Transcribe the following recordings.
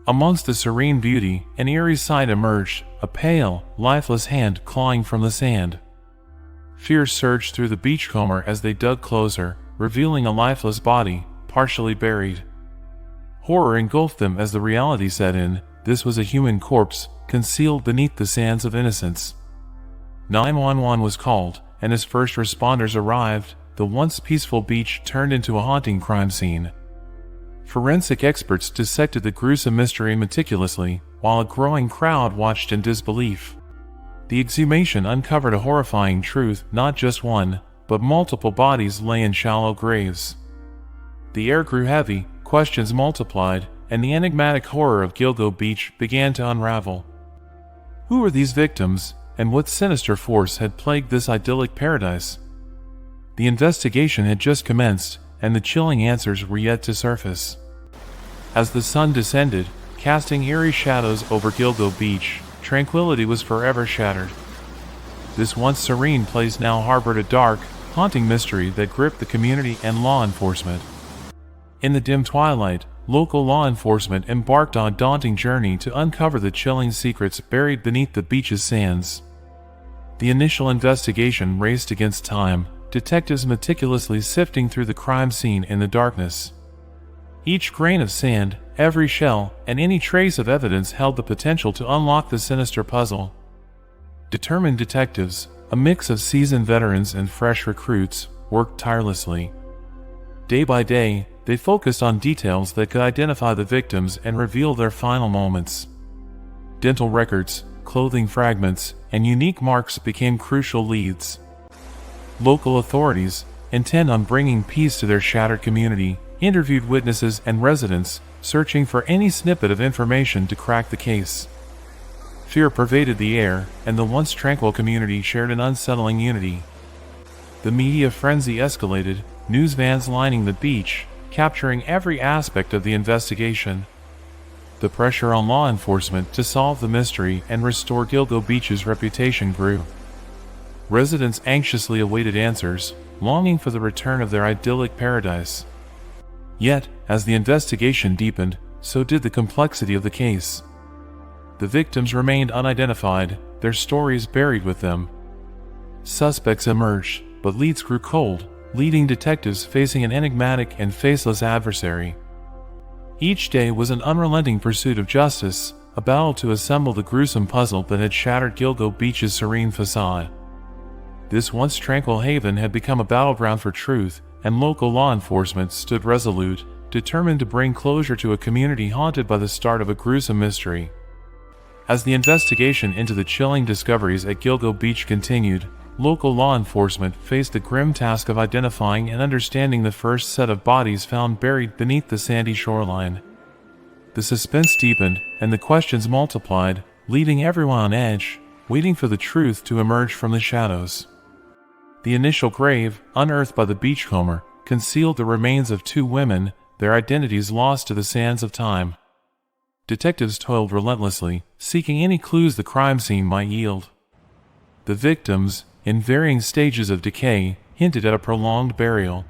Amongst the serene beauty, an eerie sight emerged, a pale, lifeless hand clawing from the sand. Fear surged through the beachcomber as they dug closer, revealing a lifeless body, partially buried. Horror engulfed them as the reality set in. This was a human corpse, concealed beneath the sands of innocence. 911 was called, and as first responders arrived, the once peaceful beach turned into a haunting crime scene. Forensic experts dissected the gruesome mystery meticulously, while a growing crowd watched in disbelief. The exhumation uncovered a horrifying truth: not just one, but multiple bodies lay in shallow graves. The air grew heavy, questions multiplied, and the enigmatic horror of Gilgo Beach began to unravel. Who were these victims, and what sinister force had plagued this idyllic paradise? The investigation had just commenced, and the chilling answers were yet to surface. As the sun descended, casting eerie shadows over Gilgo Beach, tranquility was forever shattered. This once serene place now harbored a dark, haunting mystery that gripped the community and law enforcement. In the dim twilight, local law enforcement embarked on a daunting journey to uncover the chilling secrets buried beneath the beach's sands. The initial investigation raced against time, detectives meticulously sifting through the crime scene in the darkness. Each grain of sand, every shell, and any trace of evidence held the potential to unlock the sinister puzzle. Determined detectives, a mix of seasoned veterans and fresh recruits, worked tirelessly. Day by day, they focused on details that could identify the victims and reveal their final moments. Dental records, clothing fragments, and unique marks became crucial leads. Local authorities, intent on bringing peace to their shattered community, interviewed witnesses and residents, searching for any snippet of information to crack the case. Fear pervaded the air, and the once tranquil community shared an unsettling unity. The media frenzy escalated, news vans lining the beach, capturing every aspect of the investigation. The pressure on law enforcement to solve the mystery and restore Gilgo Beach's reputation grew. Residents anxiously awaited answers, longing for the return of their idyllic paradise. Yet, as the investigation deepened, so did the complexity of the case. The victims remained unidentified, their stories buried with them. Suspects emerged, but leads grew cold, leading detectives facing an enigmatic and faceless adversary. Each day was an unrelenting pursuit of justice, a battle to assemble the gruesome puzzle that had shattered Gilgo Beach's serene facade. This once tranquil haven had become a battleground for truth, and local law enforcement stood resolute, determined to bring closure to a community haunted by the start of a gruesome mystery. As the investigation into the chilling discoveries at Gilgo Beach continued, local law enforcement faced the grim task of identifying and understanding the first set of bodies found buried beneath the sandy shoreline. The suspense deepened, and the questions multiplied, leaving everyone on edge, waiting for the truth to emerge from the shadows. The initial grave, unearthed by the beachcomber, concealed the remains of two women, their identities lost to the sands of time. Detectives toiled relentlessly, seeking any clues the crime scene might yield. The victims, in varying stages of decay, hinted at a prolonged burial.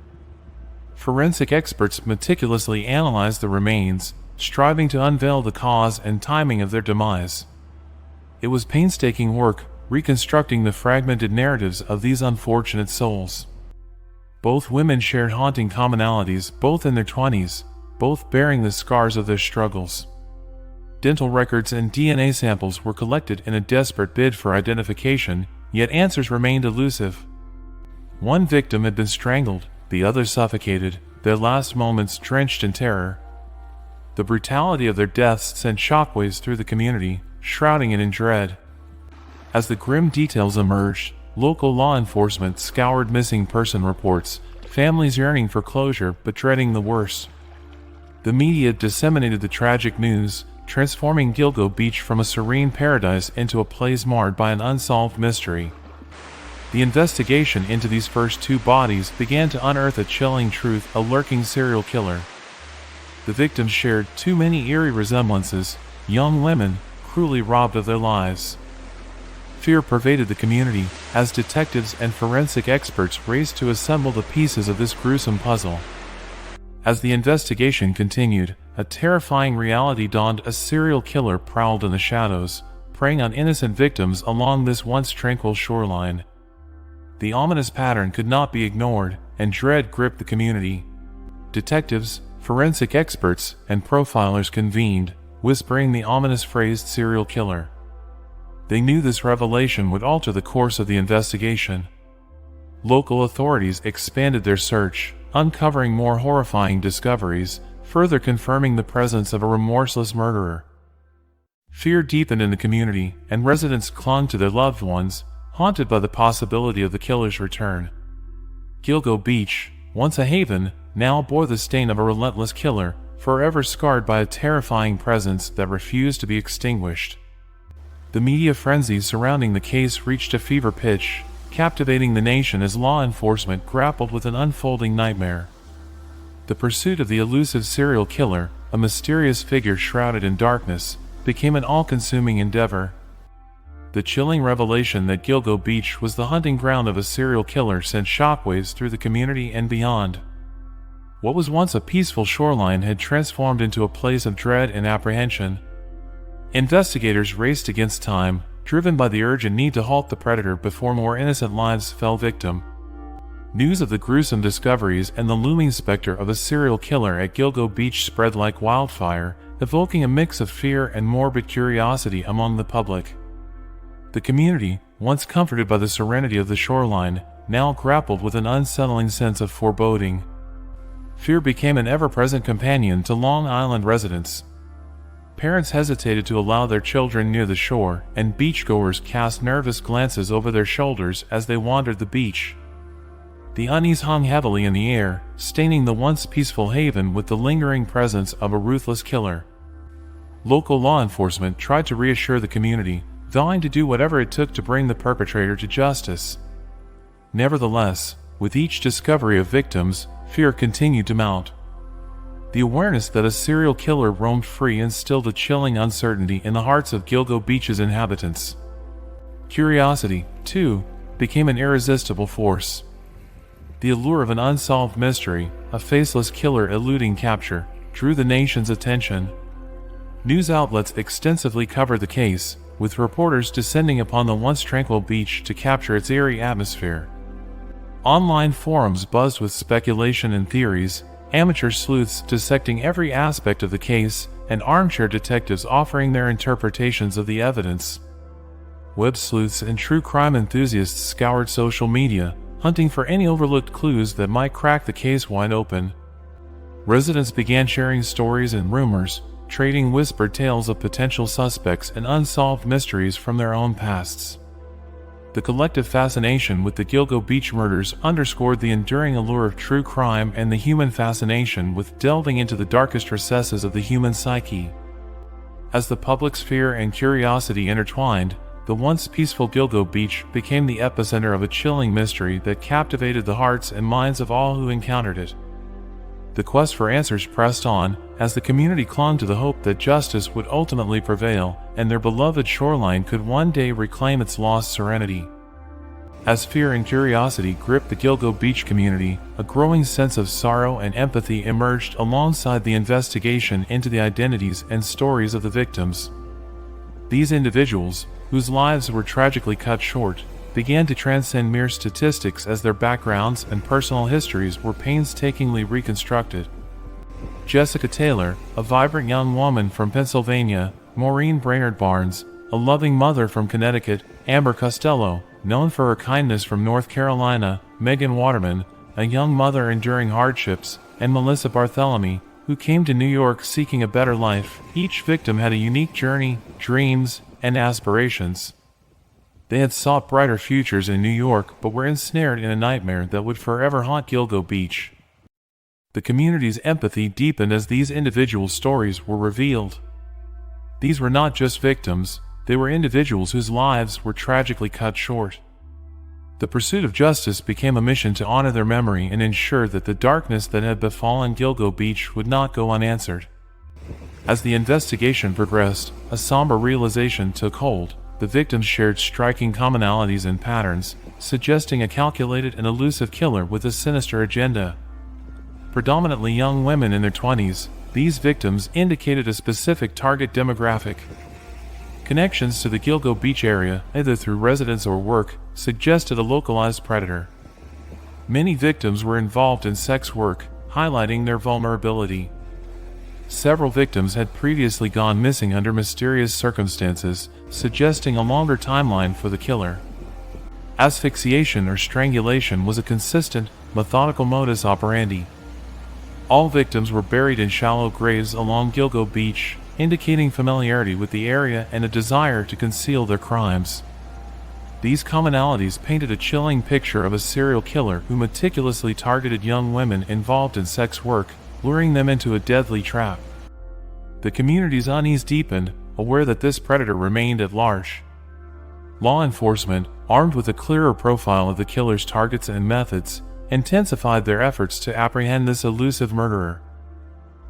Forensic experts meticulously analyzed the remains, striving to unveil the cause and timing of their demise. It was painstaking work, reconstructing the fragmented narratives of these unfortunate souls. Both women shared haunting commonalities, both in their 20s, both bearing the scars of their struggles. Dental records and DNA samples were collected in a desperate bid for identification, yet answers remained elusive. One victim had been strangled, the other suffocated, their last moments drenched in terror. The brutality of their deaths sent shockwaves through the community, shrouding it in dread. As the grim details emerged, local law enforcement scoured missing person reports, families yearning for closure but dreading the worst. The media disseminated the tragic news, transforming Gilgo Beach from a serene paradise into a place marred by an unsolved mystery. The investigation into these first two bodies began to unearth a chilling truth: a lurking serial killer. The victims shared too many eerie resemblances, young women, cruelly robbed of their lives. Fear pervaded the community, as detectives and forensic experts raced to assemble the pieces of this gruesome puzzle. As the investigation continued, a terrifying reality dawned. A serial killer prowled in the shadows, preying on innocent victims along this once tranquil shoreline. The ominous pattern could not be ignored, and dread gripped the community. Detectives, forensic experts, and profilers convened, whispering the ominous phrase serial killer. They knew this revelation would alter the course of the investigation. Local authorities expanded their search, uncovering more horrifying discoveries, further confirming the presence of a remorseless murderer. Fear deepened in the community, and residents clung to their loved ones, haunted by the possibility of the killer's return. Gilgo Beach, once a haven, now bore the stain of a relentless killer, forever scarred by a terrifying presence that refused to be extinguished. The media frenzy surrounding the case reached a fever pitch, captivating the nation as law enforcement grappled with an unfolding nightmare. The pursuit of the elusive serial killer, a mysterious figure shrouded in darkness, became an all-consuming endeavor. The chilling revelation that Gilgo Beach was the hunting ground of a serial killer sent shockwaves through the community and beyond. What was once a peaceful shoreline had transformed into a place of dread and apprehension. Investigators raced against time, driven by the urgent need to halt the predator before more innocent lives fell victim. News of the gruesome discoveries and the looming specter of a serial killer at Gilgo Beach spread like wildfire, evoking a mix of fear and morbid curiosity among the public. The community, once comforted by the serenity of the shoreline, now grappled with an unsettling sense of foreboding. Fear became an ever-present companion to Long Island residents. Parents hesitated to allow their children near the shore, and beachgoers cast nervous glances over their shoulders as they wandered the beach. The unease hung heavily in the air, staining the once peaceful haven with the lingering presence of a ruthless killer. Local law enforcement tried to reassure the community, vowing to do whatever it took to bring the perpetrator to justice. Nevertheless, with each discovery of victims, fear continued to mount. The awareness that a serial killer roamed free instilled a chilling uncertainty in the hearts of Gilgo Beach's inhabitants. Curiosity, too, became an irresistible force. The allure of an unsolved mystery, a faceless killer eluding capture, drew the nation's attention. News outlets extensively covered the case, with reporters descending upon the once tranquil beach to capture its eerie atmosphere. Online forums buzzed with speculation and theories, amateur sleuths dissecting every aspect of the case, and armchair detectives offering their interpretations of the evidence. Web sleuths and true crime enthusiasts scoured social media, hunting for any overlooked clues that might crack the case wide open. Residents began sharing stories and rumors, trading whispered tales of potential suspects and unsolved mysteries from their own pasts. The collective fascination with the Gilgo Beach murders underscored the enduring allure of true crime and the human fascination with delving into the darkest recesses of the human psyche. As the public's fear and curiosity intertwined, the once peaceful Gilgo Beach became the epicenter of a chilling mystery that captivated the hearts and minds of all who encountered it. The quest for answers pressed on, as the community clung to the hope that justice would ultimately prevail, and their beloved shoreline could one day reclaim its lost serenity. As fear and curiosity gripped the Gilgo Beach community, a growing sense of sorrow and empathy emerged alongside the investigation into the identities and stories of the victims. These individuals, whose lives were tragically cut short, began to transcend mere statistics as their backgrounds and personal histories were painstakingly reconstructed. Jessica Taylor, a vibrant young woman from Pennsylvania; Maureen Brainerd Barnes, a loving mother from Connecticut; Amber Costello, known for her kindness from North Carolina; Megan Waterman, a young mother enduring hardships; and Melissa Bartholomew, who came to New York seeking a better life. Each victim had a unique journey, dreams, and aspirations. They had sought brighter futures in New York but were ensnared in a nightmare that would forever haunt Gilgo Beach. The community's empathy deepened as these individual stories were revealed. These were not just victims, they were individuals whose lives were tragically cut short. The pursuit of justice became a mission to honor their memory and ensure that the darkness that had befallen Gilgo Beach would not go unanswered. As the investigation progressed, a somber realization took hold. The victims shared striking commonalities and patterns, suggesting a calculated and elusive killer with a sinister agenda. Predominantly young women in their 20s, These victims indicated a specific target demographic. Connections to the Gilgo Beach area, either through residence or work, suggested a localized predator. Many victims were involved in sex work, highlighting their vulnerability. Several victims had previously gone missing under mysterious circumstances, suggesting a longer timeline for the killer. Asphyxiation or strangulation was a consistent, methodical modus operandi. All victims were buried in shallow graves along Gilgo Beach, indicating familiarity with the area and a desire to conceal their crimes. These commonalities painted a chilling picture of a serial killer who meticulously targeted young women involved in sex work, luring them into a deadly trap. The community's unease deepened, aware that this predator remained at large. Law enforcement, armed with a clearer profile of the killer's targets and methods, intensified their efforts to apprehend this elusive murderer.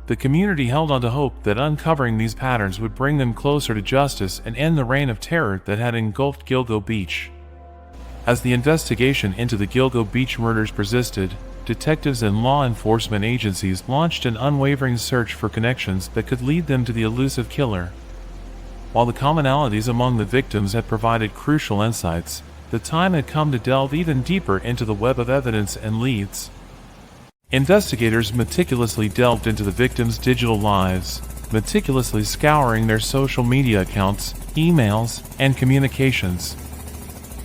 The community held on to hope that uncovering these patterns would bring them closer to justice and end the reign of terror that had engulfed Gilgo Beach. As the investigation into the Gilgo Beach murders persisted, detectives and law enforcement agencies launched an unwavering search for connections that could lead them to the elusive killer. While the commonalities among the victims had provided crucial insights, the time had come to delve even deeper into the web of evidence and leads. Investigators meticulously delved into the victims' digital lives, meticulously scouring their social media accounts, emails, and communications.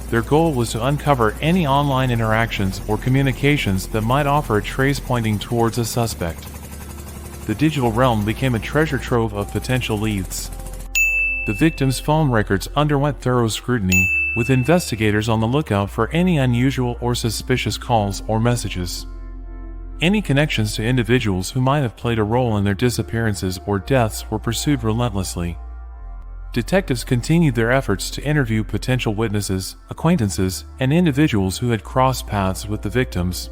Their goal was to uncover any online interactions or communications that might offer a trace pointing towards a suspect. The digital realm became a treasure trove of potential leads. The victims' phone records underwent thorough scrutiny, with investigators on the lookout for any unusual or suspicious calls or messages. Any connections to individuals who might have played a role in their disappearances or deaths were pursued relentlessly. Detectives continued their efforts to interview potential witnesses, acquaintances, and individuals who had crossed paths with the victims.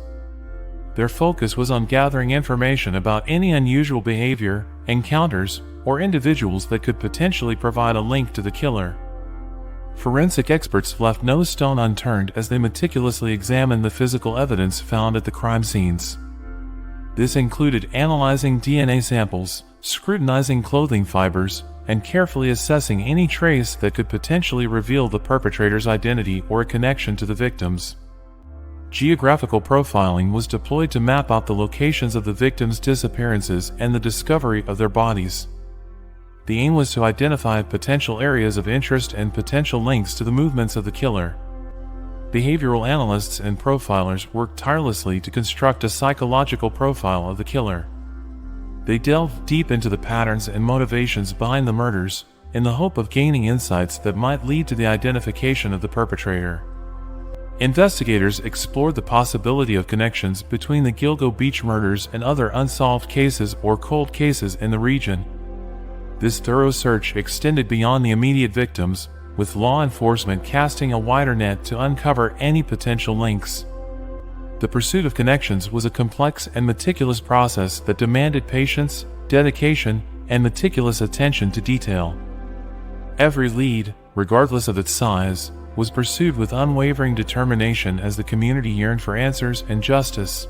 Their focus was on gathering information about any unusual behavior, encounters, or individuals that could potentially provide a link to the killer. Forensic experts left no stone unturned as they meticulously examined the physical evidence found at the crime scenes. This included analyzing DNA samples, scrutinizing clothing fibers, and carefully assessing any trace that could potentially reveal the perpetrator's identity or a connection to the victims. Geographical profiling was deployed to map out the locations of the victims' disappearances and the discovery of their bodies. The aim was to identify potential areas of interest and potential links to the movements of the killer. Behavioral analysts and profilers worked tirelessly to construct a psychological profile of the killer. They delved deep into the patterns and motivations behind the murders, in the hope of gaining insights that might lead to the identification of the perpetrator. Investigators explored the possibility of connections between the Gilgo Beach murders and other unsolved cases or cold cases in the region. This thorough search extended beyond the immediate victims, with law enforcement casting a wider net to uncover any potential links. The pursuit of connections was a complex and meticulous process that demanded patience, dedication, and meticulous attention to detail. Every lead, regardless of its size, was pursued with unwavering determination as the community yearned for answers and justice.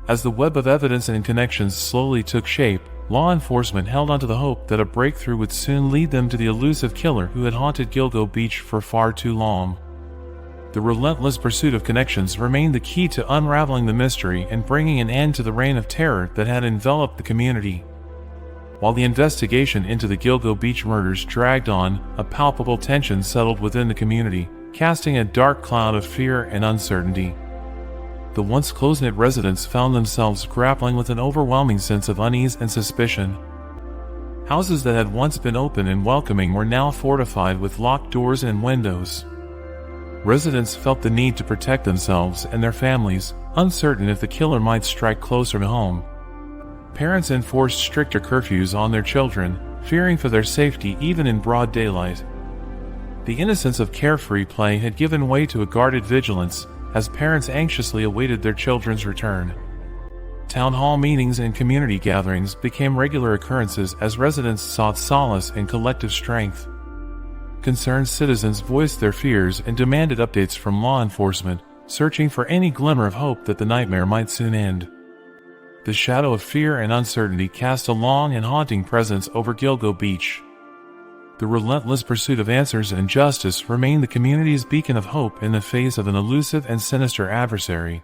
As the web of evidence and connections slowly took shape, law enforcement held onto the hope that a breakthrough would soon lead them to the elusive killer who had haunted Gilgo Beach for far too long. The relentless pursuit of connections remained the key to unraveling the mystery and bringing an end to the reign of terror that had enveloped the community. While the investigation into the Gilgo Beach murders dragged on, a palpable tension settled within the community, casting a dark cloud of fear and uncertainty. The once close-knit residents found themselves grappling with an overwhelming sense of unease and suspicion. Houses that had once been open and welcoming were now fortified with locked doors and windows. Residents felt the need to protect themselves and their families, uncertain if the killer might strike closer to home. Parents enforced stricter curfews on their children, fearing for their safety even in broad daylight. The innocence of carefree play had given way to a guarded vigilance, as parents anxiously awaited their children's return. Town hall meetings and community gatherings became regular occurrences as residents sought solace in collective strength. Concerned citizens voiced their fears and demanded updates from law enforcement, searching for any glimmer of hope that the nightmare might soon end. The shadow of fear and uncertainty cast a long and haunting presence over Gilgo Beach. The relentless pursuit of answers and justice remained the community's beacon of hope in the face of an elusive and sinister adversary.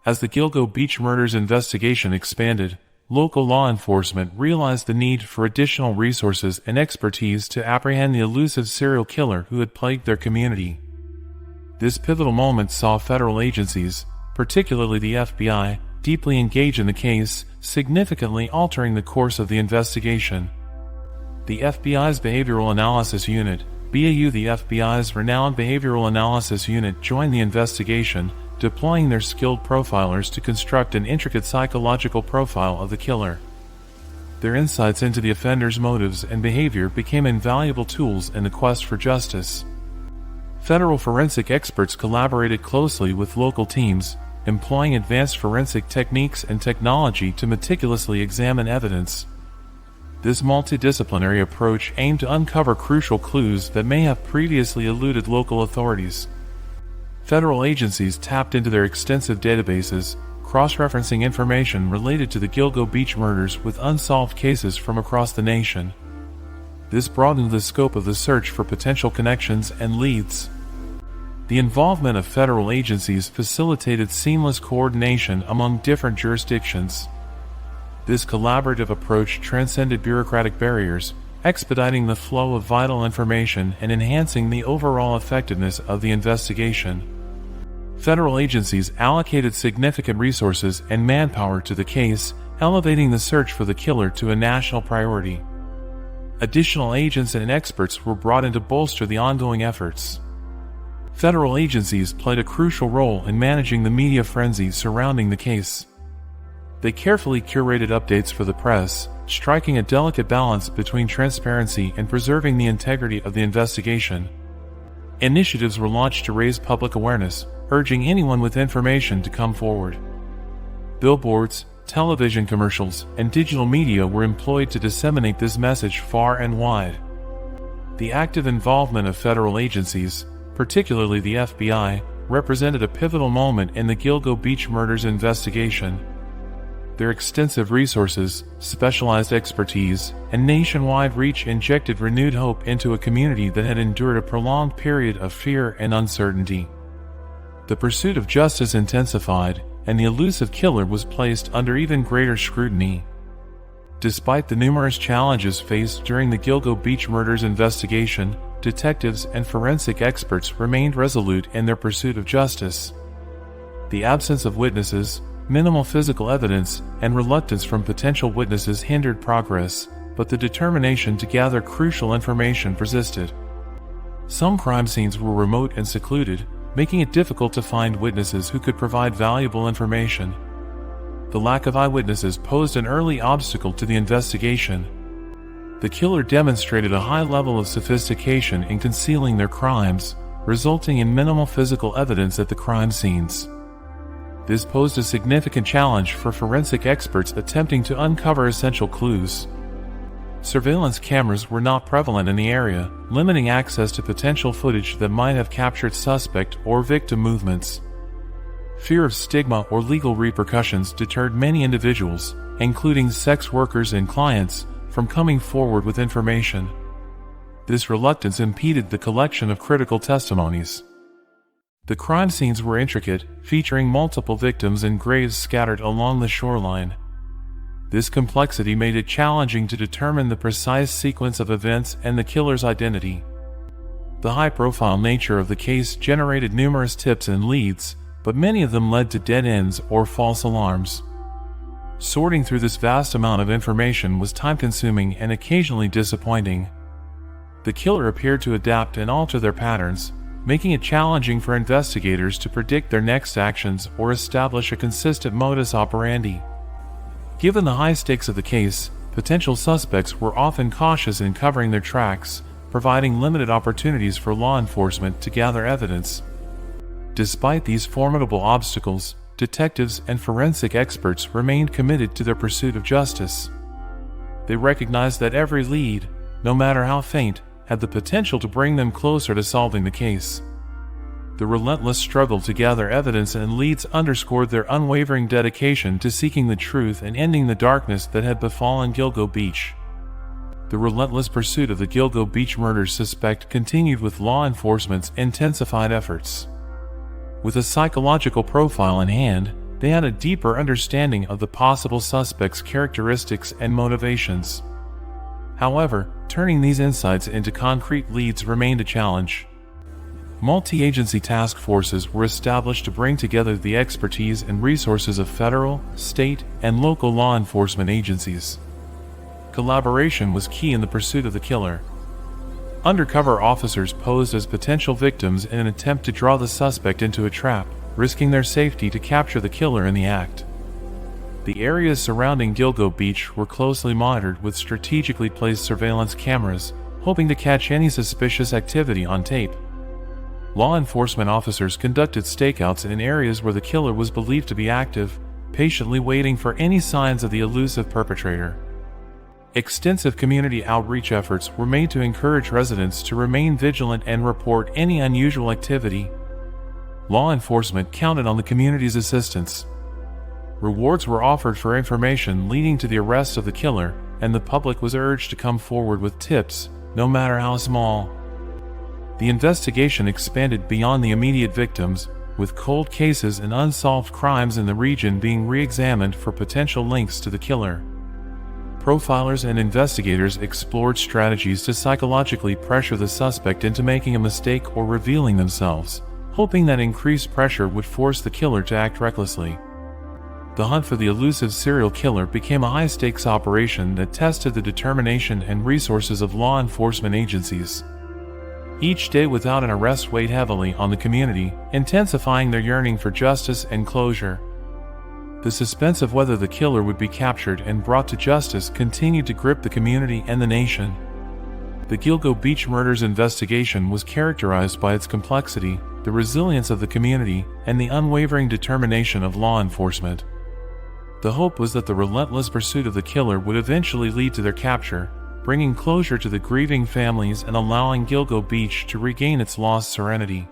As the Gilgo Beach murders investigation expanded, local law enforcement realized the need for additional resources and expertise to apprehend the elusive serial killer who had plagued their community. This pivotal moment saw federal agencies, particularly the FBI, deeply engage in the case, significantly altering the course of the investigation. The FBI's Behavioral Analysis Unit, BAU, the FBI's renowned Behavioral Analysis Unit, joined the investigation, deploying their skilled profilers to construct an intricate psychological profile of the killer. Their insights into the offender's motives and behavior became invaluable tools in the quest for justice. Federal forensic experts collaborated closely with local teams, employing advanced forensic techniques and technology to meticulously examine evidence. This multidisciplinary approach aimed to uncover crucial clues that may have previously eluded local authorities. Federal agencies tapped into their extensive databases, cross-referencing information related to the Gilgo Beach murders with unsolved cases from across the nation. This broadened the scope of the search for potential connections and leads. The involvement of federal agencies facilitated seamless coordination among different jurisdictions. This collaborative approach transcended bureaucratic barriers, expediting the flow of vital information and enhancing the overall effectiveness of the investigation. Federal agencies allocated significant resources and manpower to the case, elevating the search for the killer to a national priority. Additional agents and experts were brought in to bolster the ongoing efforts. Federal agencies played a crucial role in managing the media frenzy surrounding the case. They carefully curated updates for the press, striking a delicate balance between transparency and preserving the integrity of the investigation. Initiatives were launched to raise public awareness, urging anyone with information to come forward. Billboards, television commercials, and digital media were employed to disseminate this message far and wide. The active involvement of federal agencies, particularly the FBI, represented a pivotal moment in the Gilgo Beach murders investigation. Their extensive resources, specialized expertise, and nationwide reach injected renewed hope into a community that had endured a prolonged period of fear and uncertainty. The pursuit of justice intensified, and the elusive killer was placed under even greater scrutiny. Despite the numerous challenges faced during the Gilgo Beach murders investigation, detectives and forensic experts remained resolute in their pursuit of justice. The absence of witnesses, minimal physical evidence, and reluctance from potential witnesses hindered progress, but the determination to gather crucial information persisted. Some crime scenes were remote and secluded, making it difficult to find witnesses who could provide valuable information. The lack of eyewitnesses posed an early obstacle to the investigation. The killer demonstrated a high level of sophistication in concealing their crimes, resulting in minimal physical evidence at the crime scenes. This posed a significant challenge for forensic experts attempting to uncover essential clues. Surveillance cameras were not prevalent in the area, limiting access to potential footage that might have captured suspect or victim movements. Fear of stigma or legal repercussions deterred many individuals, including sex workers and clients, from coming forward with information. This reluctance impeded the collection of critical testimonies. The crime scenes were intricate, featuring multiple victims and graves scattered along the shoreline. This complexity made it challenging to determine the precise sequence of events and the killer's identity. The high-profile nature of the case generated numerous tips and leads, but many of them led to dead ends or false alarms. Sorting through this vast amount of information was time-consuming and occasionally disappointing. The killer appeared to adapt and alter their patterns, making it challenging for investigators to predict their next actions or establish a consistent modus operandi. Given the high stakes of the case, potential suspects were often cautious in covering their tracks, providing limited opportunities for law enforcement to gather evidence. Despite these formidable obstacles, detectives and forensic experts remained committed to their pursuit of justice. They recognized that every lead, no matter how faint, had the potential to bring them closer to solving the case. The relentless struggle to gather evidence and leads underscored their unwavering dedication to seeking the truth and ending the darkness that had befallen Gilgo Beach. The relentless pursuit of the Gilgo Beach murder suspect continued with law enforcement's intensified efforts. With a psychological profile in hand, they had a deeper understanding of the possible suspect's characteristics and motivations. However, turning these insights into concrete leads remained a challenge. Multi-agency task forces were established to bring together the expertise and resources of federal, state, and local law enforcement agencies. Collaboration was key in the pursuit of the killer. Undercover officers posed as potential victims in an attempt to draw the suspect into a trap, risking their safety to capture the killer in the act. The areas surrounding Gilgo Beach were closely monitored with strategically placed surveillance cameras, hoping to catch any suspicious activity on tape. Law enforcement officers conducted stakeouts in areas where the killer was believed to be active, patiently waiting for any signs of the elusive perpetrator. Extensive community outreach efforts were made to encourage residents to remain vigilant and report any unusual activity. Law enforcement counted on the community's assistance. Rewards were offered for information leading to the arrest of the killer, and the public was urged to come forward with tips, no matter how small. The investigation expanded beyond the immediate victims, with cold cases and unsolved crimes in the region being re-examined for potential links to the killer. Profilers and investigators explored strategies to psychologically pressure the suspect into making a mistake or revealing themselves, hoping that increased pressure would force the killer to act recklessly. The hunt for the elusive serial killer became a high-stakes operation that tested the determination and resources of law enforcement agencies. Each day without an arrest weighed heavily on the community, intensifying their yearning for justice and closure. The suspense of whether the killer would be captured and brought to justice continued to grip the community and the nation. The Gilgo Beach murders investigation was characterized by its complexity, the resilience of the community, and the unwavering determination of law enforcement. The hope was that the relentless pursuit of the killer would eventually lead to their capture, bringing closure to the grieving families and allowing Gilgo Beach to regain its lost serenity.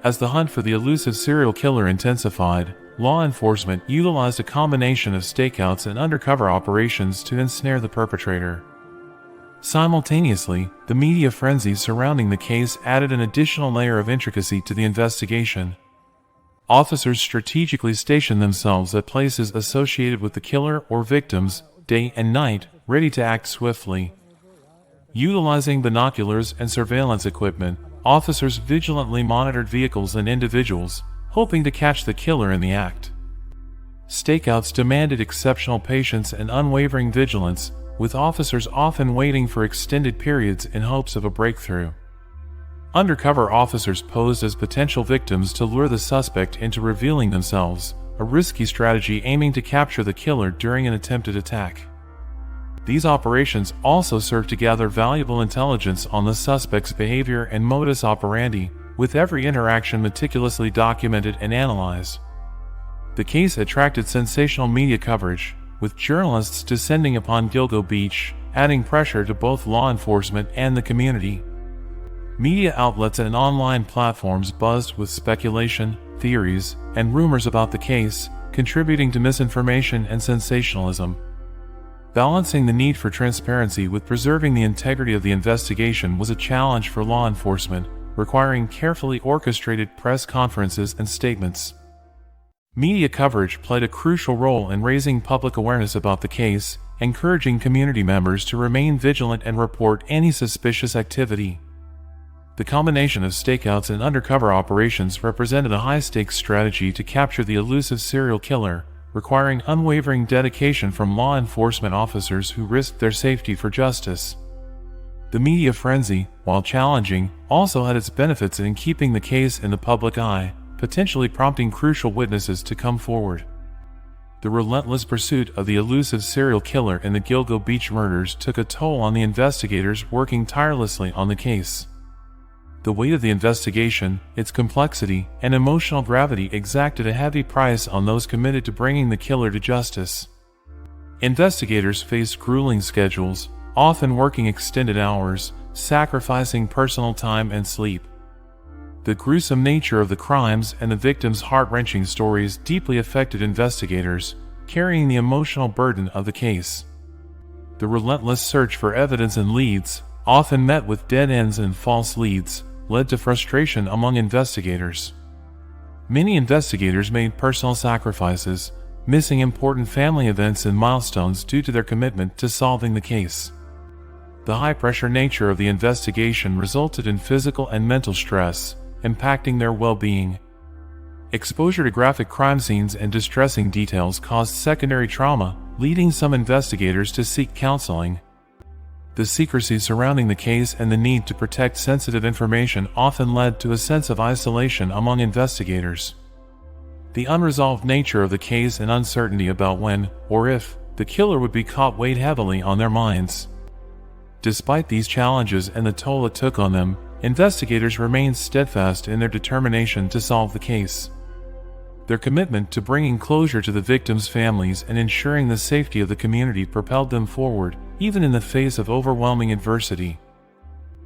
As the hunt for the elusive serial killer intensified, law enforcement utilized a combination of stakeouts and undercover operations to ensnare the perpetrator. Simultaneously, the media frenzy surrounding the case added an additional layer of intricacy to the investigation. Officers strategically stationed themselves at places associated with the killer or victims, day and night, ready to act swiftly. Utilizing binoculars and surveillance equipment, officers vigilantly monitored vehicles and individuals, hoping to catch the killer in the act. Stakeouts demanded exceptional patience and unwavering vigilance, with officers often waiting for extended periods in hopes of a breakthrough. Undercover officers posed as potential victims to lure the suspect into revealing themselves, a risky strategy aiming to capture the killer during an attempted attack. These operations also served to gather valuable intelligence on the suspect's behavior and modus operandi, with every interaction meticulously documented and analyzed. The case attracted sensational media coverage, with journalists descending upon Gilgo Beach, adding pressure to both law enforcement and the community. Media outlets and online platforms buzzed with speculation, theories, and rumors about the case, contributing to misinformation and sensationalism. Balancing the need for transparency with preserving the integrity of the investigation was a challenge for law enforcement, requiring carefully orchestrated press conferences and statements. Media coverage played a crucial role in raising public awareness about the case, encouraging community members to remain vigilant and report any suspicious activity. The combination of stakeouts and undercover operations represented a high-stakes strategy to capture the elusive serial killer, requiring unwavering dedication from law enforcement officers who risked their safety for justice. The media frenzy, while challenging, also had its benefits in keeping the case in the public eye, potentially prompting crucial witnesses to come forward. The relentless pursuit of the elusive serial killer in the Gilgo Beach murders took a toll on the investigators working tirelessly on the case. The weight of the investigation, its complexity, and emotional gravity exacted a heavy price on those committed to bringing the killer to justice. Investigators faced grueling schedules, often working extended hours, sacrificing personal time and sleep. The gruesome nature of the crimes and the victims' heart-wrenching stories deeply affected investigators, carrying the emotional burden of the case. The relentless search for evidence and leads, often met with dead ends and false leads, led to frustration among investigators. Many investigators made personal sacrifices, missing important family events and milestones due to their commitment to solving the case. The high-pressure nature of the investigation resulted in physical and mental stress, impacting their well-being. Exposure to graphic crime scenes and distressing details caused secondary trauma, leading some investigators to seek counseling. The secrecy surrounding the case and the need to protect sensitive information often led to a sense of isolation among investigators. The unresolved nature of the case and uncertainty about when, or if, the killer would be caught weighed heavily on their minds. Despite these challenges and the toll it took on them, investigators remained steadfast in their determination to solve the case. Their commitment to bringing closure to the victims' families and ensuring the safety of the community propelled them forward, even in the face of overwhelming adversity.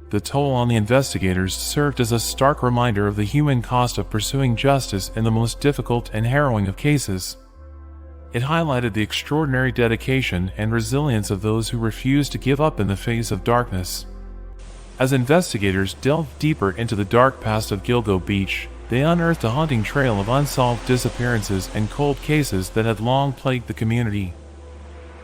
The toll on the investigators served as a stark reminder of the human cost of pursuing justice in the most difficult and harrowing of cases. It highlighted the extraordinary dedication and resilience of those who refused to give up in the face of darkness. As investigators delved deeper into the dark past of Gilgo Beach, they unearthed a haunting trail of unsolved disappearances and cold cases that had long plagued the community.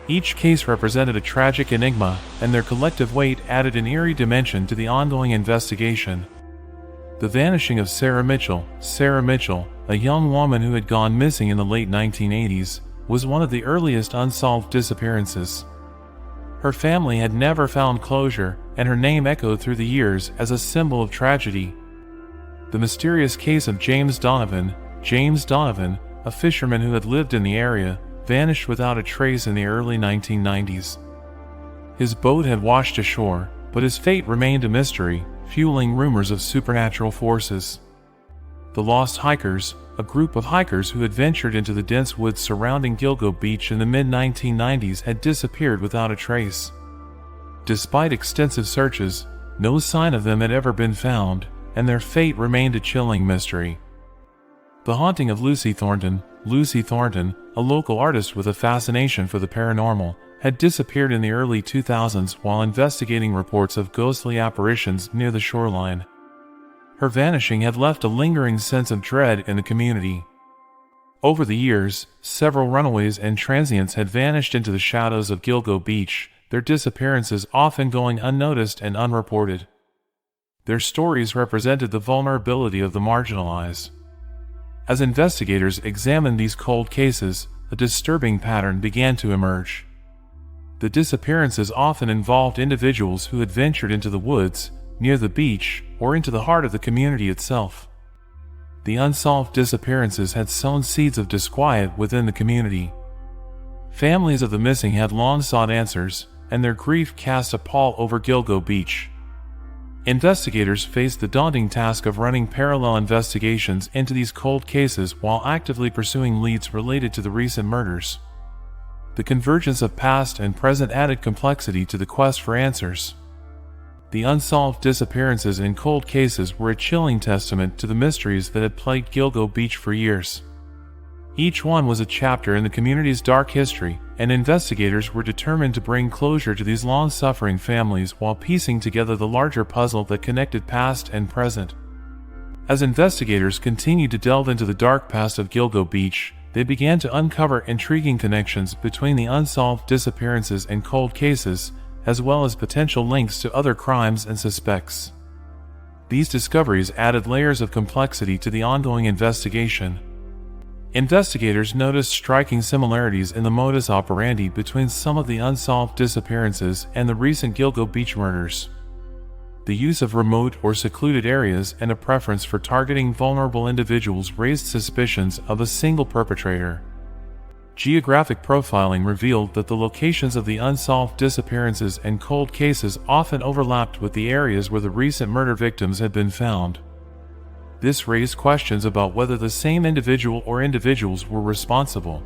Each case represented a tragic enigma, and their collective weight added an eerie dimension to the ongoing investigation. The vanishing of Sarah Mitchell, a young woman who had gone missing in the late 1980s, was one of the earliest unsolved disappearances. Her family had never found closure, and her name echoed through the years as a symbol of tragedy. The mysterious case of James Donovan, a fisherman who had lived in the area, vanished without a trace in the early 1990s. His boat had washed ashore, but his fate remained a mystery, fueling rumors of supernatural forces. The Lost Hikers, a group of hikers who had ventured into the dense woods surrounding Gilgo Beach in the mid-1990s, had disappeared without a trace. Despite extensive searches, no sign of them had ever been found, and their fate remained a chilling mystery. The haunting of Lucy Thornton, a local artist with a fascination for the paranormal, had disappeared in the early 2000s while investigating reports of ghostly apparitions near the shoreline. Her vanishing had left a lingering sense of dread in the community. Over the years, several runaways and transients had vanished into the shadows of Gilgo Beach, their disappearances often going unnoticed and unreported. Their stories represented the vulnerability of the marginalized. As investigators examined these cold cases, a disturbing pattern began to emerge. The disappearances often involved individuals who had ventured into the woods, near the beach, or into the heart of the community itself. The unsolved disappearances had sown seeds of disquiet within the community. Families of the missing had long sought answers, and their grief cast a pall over Gilgo Beach. Investigators faced the daunting task of running parallel investigations into these cold cases while actively pursuing leads related to the recent murders. The convergence of past and present added complexity to the quest for answers. The unsolved disappearances in cold cases were a chilling testament to the mysteries that had plagued Gilgo Beach for years. Each one was a chapter in the community's dark history, and investigators were determined to bring closure to these long-suffering families while piecing together the larger puzzle that connected past and present. As investigators continued to delve into the dark past of Gilgo Beach, they began to uncover intriguing connections between the unsolved disappearances and cold cases, as well as potential links to other crimes and suspects. These discoveries added layers of complexity to the ongoing investigation. Investigators noticed striking similarities in the modus operandi between some of the unsolved disappearances and the recent Gilgo Beach murders. The use of remote or secluded areas and a preference for targeting vulnerable individuals raised suspicions of a single perpetrator. Geographic profiling revealed that the locations of the unsolved disappearances and cold cases often overlapped with the areas where the recent murder victims had been found. This raised questions about whether the same individual or individuals were responsible.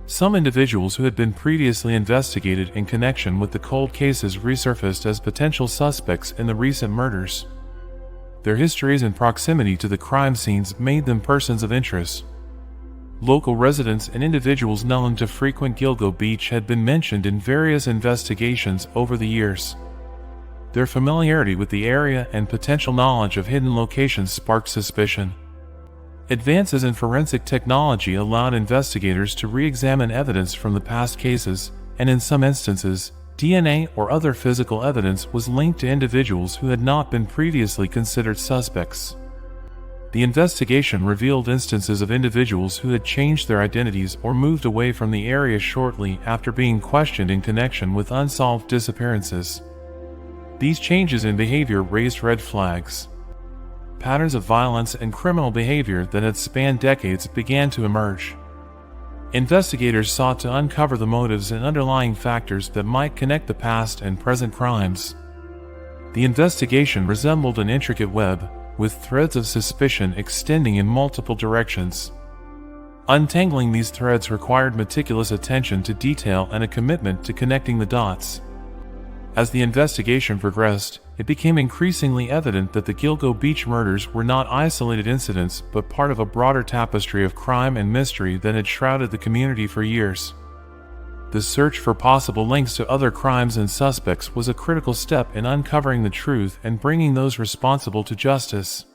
Some individuals who had been previously investigated in connection with the cold cases resurfaced as potential suspects in the recent murders. their histories and proximity to the crime scenes made them persons of interest. Local residents and individuals known to frequent Gilgo Beach had been mentioned in various investigations over the years. Their familiarity with the area and potential knowledge of hidden locations sparked suspicion. Advances in forensic technology allowed investigators to re-examine evidence from the past cases, and in some instances, DNA or other physical evidence was linked to individuals who had not been previously considered suspects. The investigation revealed instances of individuals who had changed their identities or moved away from the area shortly after being questioned in connection with unsolved disappearances. These changes in behavior raised red flags. Patterns of violence and criminal behavior that had spanned decades began to emerge. Investigators sought to uncover the motives and underlying factors that might connect the past and present crimes. The investigation resembled an intricate web, with threads of suspicion extending in multiple directions. Untangling these threads required meticulous attention to detail and a commitment to connecting the dots. As the investigation progressed, it became increasingly evident that the Gilgo Beach murders were not isolated incidents but part of a broader tapestry of crime and mystery that had shrouded the community for years. The search for possible links to other crimes and suspects was a critical step in uncovering the truth and bringing those responsible to justice.